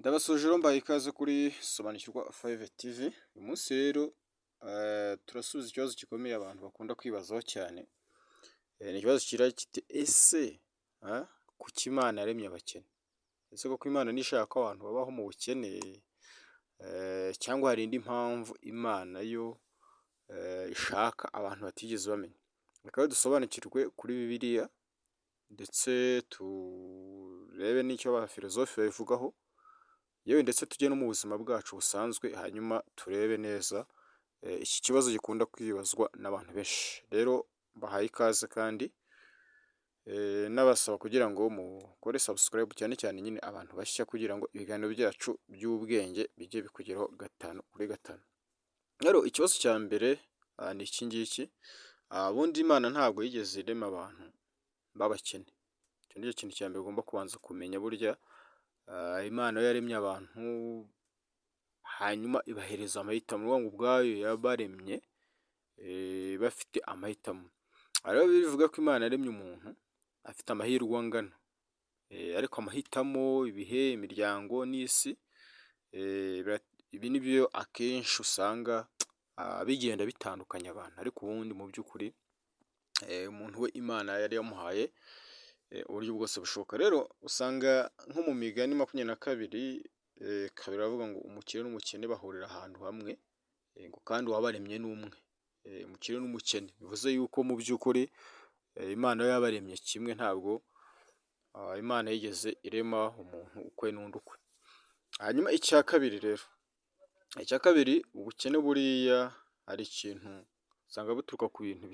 Ndabasuje rero mbaye ikaze kuri Sobanukirwa 5 TV. Uyu munsi rero turasubiza ikibazo gikomeye abantu bakunda kwibazaho cyane. Ni ikibazo kigira kiti ese kuki Imana yaremye abakene? Ese koko Imana ntishaka ko abantu babaho mu bukene, cyangwa hari indi mpamvu Imana yo ishaka abantu batigeze bamenya? Reka dusobanukirwe kuri Bibiliya ndetse turebe n'icyo abafilozofi babivugaho, yewe ndetse tujye no mu buzima bwacu busanzwe, hanyuma turebe neza iki kibazo gikunda kwibazwa n'abantu benshi. Rero mbahaye ikaze kandi nabasaba kugira ngo mukore subscribe, cyane cyane nyine abantu bashya, kugira ngo ibiganiro byacu by'ubwenge bijye bikugeraho 5/5. Rero ikibazo cya mbere ni iki ngiki. Ubundi Imana ntabwo yigeze irema abantu b'abakene. Icyo ni cyo kintu cya mbere ugomba kubanza kumenya. Burya Imana yo yaremye abantu, hanyuma ibahereza amahitamo. Ni ukuvuga ngo ubwayo yabaremye bafite amahitamo. Rero bivuga ko Imana yaremye umuntu afite amahirwe angana, ariko amahitamo, ibihe, imiryango n'isi, ibi ni byo akenshi usanga bigenda bitandukanya abantu. Ariko ubundi mu by'ukuri umuntu we Imana yari yamuhaye uburyo bwose bushoboka. Rero usanga nko mu Migani 22 kabiri avuga ngo umukire n'umukene bahurira ahantu hamwe, ngo kandi uwabaremye ni umwe. Umukire n'umukene bivuze yuko mu by'ukuri Imana yo yabaremye kimwe. Ntabwo Imana yigeze irema umuntu ukwe n'undi ukwe. Hanyuma icya kabiri rero, icya kabiri, ubukene buriya ari ikintu usanga buturuka ku bintu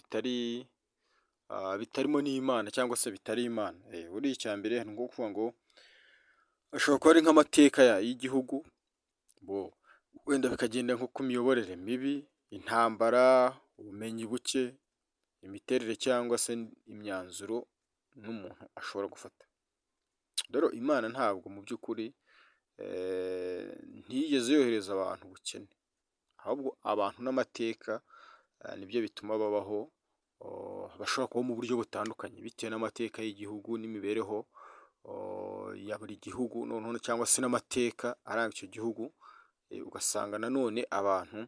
bitarimo n'Imana, cyangwa se bitari Imana. Buriya icya mbere ni nko kuvuga ngo ashobora kuba ari nk'amateka y'igihugu, wenda bikagenda nko ku miyoborere mibi, intambara, ubumenyi buke, imiterere cyangwa se imyanzuro n'umuntu ashobora gufata. Rero Imana ntabwo mu by'ukuri ntiyigeze yohereza abantu ubukene, ahubwo abantu n'amateka nibyo bituma babaho. Bashobora kuba mu buryo butandukanye bitewe n'amateka y'igihugu n'imibereho ya buri gihugu, noneho cyangwa se n'amateka aranga icyo gihugu. Ugasanga nanone abantu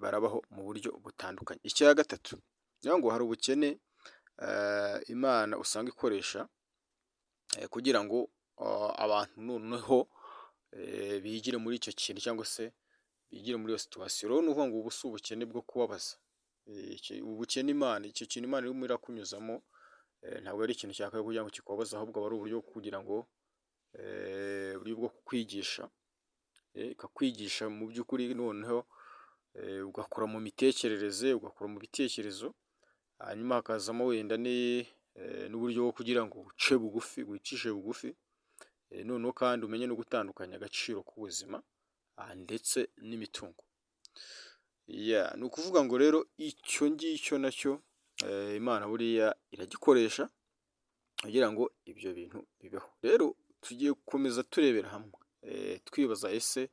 barabaho mu buryo butandukanye. Icya gatatu, niyo ngo hari ubukene Imana usanga ikoresha kugira ngo abantu noneho bigire muri icyo kintu, cyangwa se bigire muri iyo situation. Rero ni ukuvuga ngo ubu si ubukene bwo kubabaza. Ubukene Imana, icyo kintu Imana irimo irakunyuzamo, ntabwo ari ikintu cyakabaye kugira ngo kikubabaze, ahubwo aba ari uburyo bwo kugira ngo uburyo bwo kukwigisha, ikakwigisha mu by'ukuri, noneho ugakora mu mitekerereze, ugakora mu bitekerezo, hanyuma hakazamo wenda n'uburyo bwo kugira ngo uce bugufi, wicishe bugufi, noneho kandi umenye no gutandukanya agaciro k'ubuzima ndetse n'imitungo. Ni ukuvuga ngo rero icyo ngicyo nacyo Imana buriya iragikoresha kugira ngo ibyo bintu bibeho. Rero tugiye gukomeza turebera hamwe, twibaza ese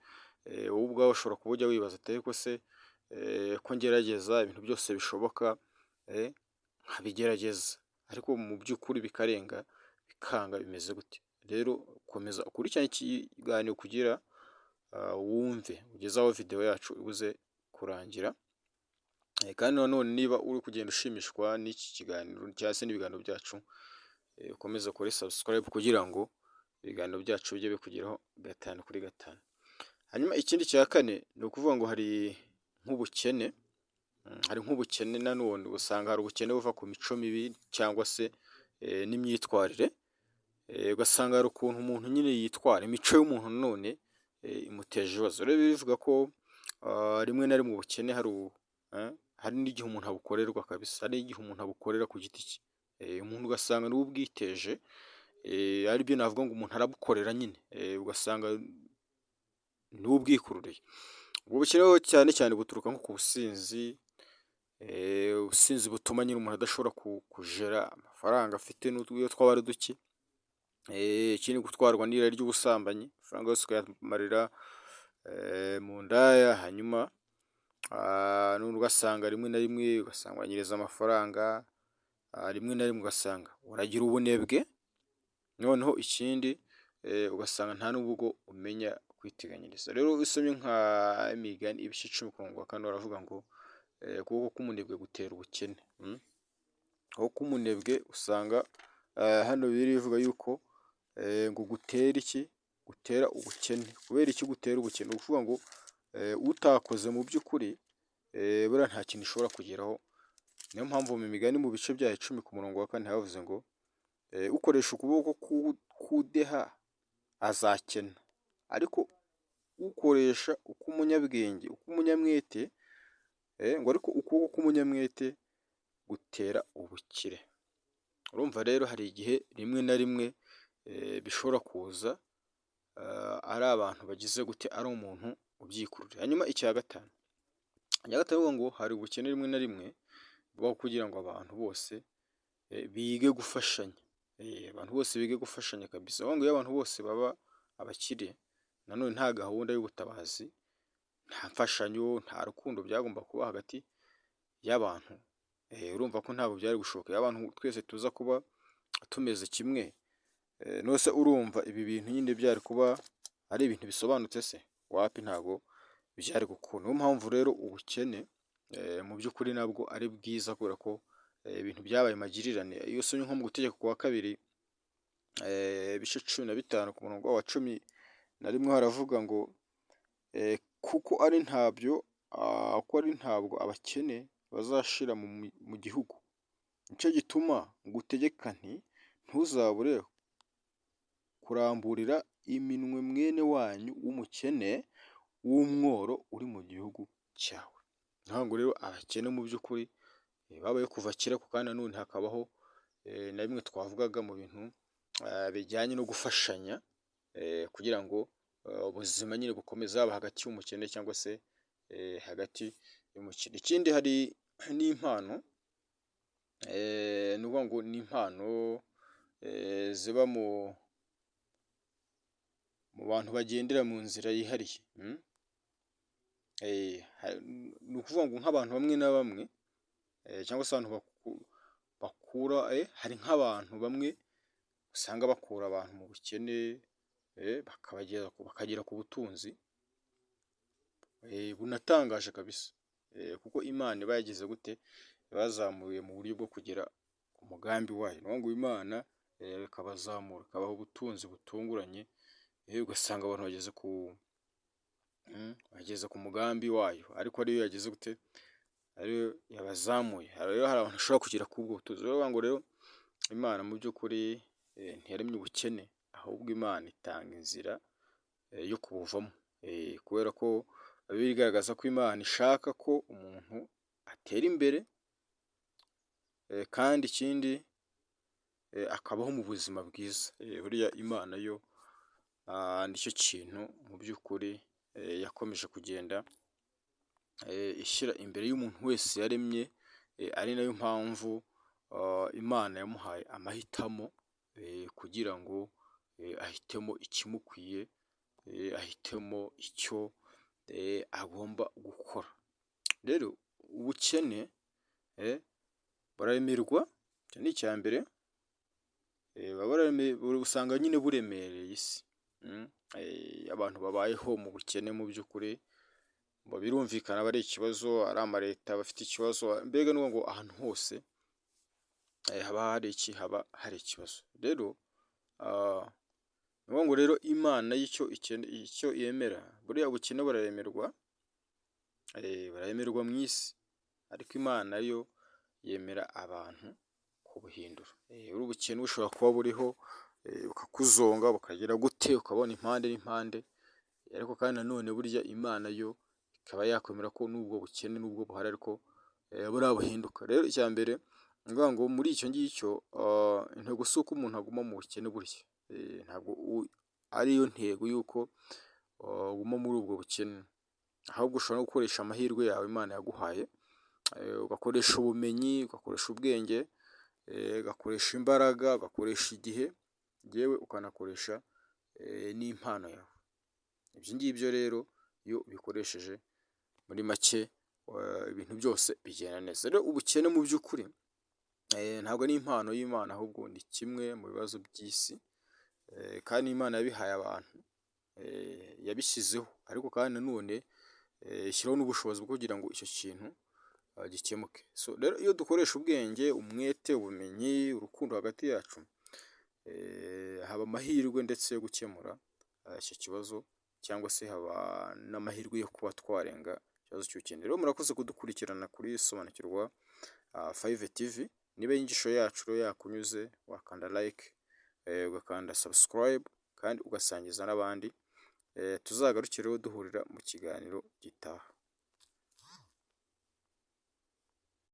wowe ubwawe ushobora kuba ujya wibaza ati ariko se ko ngerageza ibintu byose bishoboka, nkabigerageza ariko mu by'ukuri bikanga, bimeze gute? Rero komeza ukurikirane ikiganiro kugira wumve ugeze aho video yacu ibuze kurangira. Kandi nanone niba uri kugenda ushimishwa n'iki kiganiro cyangwa se n'ibiganiro byacu, ukomeza kuri subscribe kugira ngo ibiganiro byacu bijye bikugeraho 5/5. Hanyuma ikindi cya kane ni ukuvuga ngo hari nk'ubukene nanone. Usanga hari ubukene buva ku mico mibi cyangwa se n'imyitwarire. Ugasanga hari ukuntu umuntu nyine yitwara, imico y'umuntu none imuteje ibibazo. Rero bivuga ko rimwe na rimwe ubukene hari n'igihe umuntu abukorerwa kabisa, hari n'igihe umuntu abukorera ku giti cye. Umuntu ugasanga niwe ubwiteje, ari byo navuga ngo umuntu arabukorera nyine, ugasanga niwe ubwikururiye. Ubwo bukene cyane cyane buturuka nko ku businzi. Ubusinzi butuma nyine umuntu adashobora kujera amafaranga afite, n'utwo twaba ari duke. Ikindi gutwarwa n'irari ry'ubusambanyi, amafaranga yose ukayamarira mu ndaya. Hanyuma ugasanga rimwe na rimwe ugasanga wanyereza amafaranga, rimwe na rimwe ugasanga uragira ubunebwe. Noneho ikindi ugasanga nta n'ubwo umenya kwiteganyiriza. Rero iyo usomye nka Imigani ibice 10 ku murongo wa 4 baravuga ngo ukuboko k'umunebwe gutera ubukene. Ukuboko k'umunebwe usanga hano Bibiliya ivuga yuko ngo gutera iki? Gutera ubukene. Kubera iki gutera ubukene? Ni ukuvuga ngo utakoze mu by'ukuri buriya nta kintu ishobora kugeraho. Niyo mpamvu mu Migani mu bice byayo 10 ku murongo wa 4 havuze ngo ukoresha ukuboko k'udeha azakena, ariko ukoresha uk'umunyabwenge, uk'umunyamwete ngo ariko ukuboko k'umunyamwete gutera ubukire. Urumva rero hari igihe rimwe na rimwe bishobora kuza ari abantu bagize gute, ari umuntu ubyikururiye. Hanyuma icya gatanu bivuga ngo hari ubukene rimwe na rimwe bubaho kugira ngo abantu bose bige gufashanya. Abantu bose bige gufashanya kabisa. Ngo iyo abantu bose baba abakire, nanone nta gahunda y'ubutabazi, nta mfashanyo, nta rukundo byagomba kuba hagati y'abantu, urumva ko ntabwo byari gushoboka. Iyo abantu twese tuza kuba tumeze kimwe, nose urumva ibi bintu nyine byari kuba ari ibintu bisobanutse se? Wapi, ntabwo byari gukunda. Niyo mpamvu rero ubukene mu by'ukuri nabwo ari bwiza, kubera ko ibintu byabaye magirirane. Iyo usomye nko mu Gutegeka kwa 2 ibice 15 ku murongo wa 11 haravuga ngo kuko ari ntabwo abakene bazashira mu gihugu, nicyo gituma ngutegeka nti ntuzabure kuramburira iminwe mwene wanyu w'umukene w'umworo uri mu gihugu cyawe. Ntabwo rero abakene mu by'ukuri babaye kuva kera, kandi nanone hakabaho na bimwe twavugaga mu bintu bijyanye no gufashanya kugira ngo ubuzima nyine bukomeze, haba hagati y'umukene cyangwa se hagati y'umukire. Ikindi hari n'impano, ni ukuvuga ngo n'impano ziba mu bantu bagendera mu nzira yihariye. Ni ukuvuga ngo nk'abantu bamwe na bamwe cyangwa se abantu bakura, hari nk'abantu bamwe usanga bakura abantu mu bukene bakagera ku butunzi bunatangaje kabisa, kuko Imana iba yagize gute, bazamuye mu buryo bwo kugera ku mugambi wayo. Ni ukuvuga ngo Imana ikabazamura, ikabaha ubutunzi butunguranye, ugasanga abantu bageze ku mugambi wayo, ariko ariyo yagize gute, ariyo yabazamuye. Rero hari abantu bashobora kugera ku bwo butunzi. Rero Imana mu by'ukuri ntiyaremye ubukene, ahubwo Imana itanga inzira yo kubuvamo, kubera ko Bibiliya igaragaza ko Imana ishaka ko umuntu atera imbere, kandi ikindi akabaho mu buzima bwiza. Buriya Imana yo nicyo kintu mu by'ukuri yakomeje kugenda ishyira imbere y'umuntu wese yaremye, ari nayo mpamvu Imana yamuhaye amahitamo kugira ngo ahitemo ikimukwiye, ahitemo icyo agomba gukora. Rero ubukene buraremerwa, icyo ni icya mbere. Usanga nyine buremereye isi. Abantu babayeho mu bukene mu by'ukuri birumvikana aba ari ikibazo, ari amaleta bafite ikibazo, mbega ni ngo ahantu hose haba hari ikibazo. Rero ni ngo rero Imana icyo yemera, buriya ubukene buraremerwa mu isi, ariko Imana yo yemera abantu kubuhindura. Ubukene bushobora kuba buriho bukakuzonga, bukagira gute, ukabona impande n'impande, ariko kandi nanone burya Imana yo ikaba yakwemera ko n'ubwo bukene n'ubwo buhari, ariko buriya buhinduka. Rero icya mbere ni ukuvuga ngo muri icyo ngicyo intego si uko umuntu aguma mu bukene, burya ntabwo ariyo ntego y'uko uguma muri ubwo bukene, ahubwo ushobora no gukoresha amahirwe yawe Imana yaguhaye, ugakoresha ubumenyi, ugakoresha ubwenge, ugakoresha imbaraga, ugakoresha igihe, yewe ukanakoresha n'impano yawe. Ibyo ngibyo rero iyo ubikoresheje, muri make ibintu byose bigenda neza. Rero ubukene mu by'ukuri ntabwo ari impano y'Imana, ahubwo ni kimwe mu bibazo by'isi kandi Imana yabihaye abantu, yabishyizeho, ariko kandi nanone ishyiraho n'ubushobozi bwo kugira ngo icyo kintu gikemuke. So rero iyo dukoresha ubwenge, umwete, ubumenyi, urukundo hagati yacu, haba amahirwe ndetse yo gukemura icyo kibazo, cyangwa se haba n'amahirwe yo kuba twarenga ikibazo cy'ubukene. Rero murakoze kudukurikirana kuri Sobanukirwa 5 TV. Niba inyigisho yacu rero yakunyuze, wakanda like, ugakanda subscribe, kandi ugasangiza n'abandi. Tuzagarukireho duhurira mu kiganiro gitaha.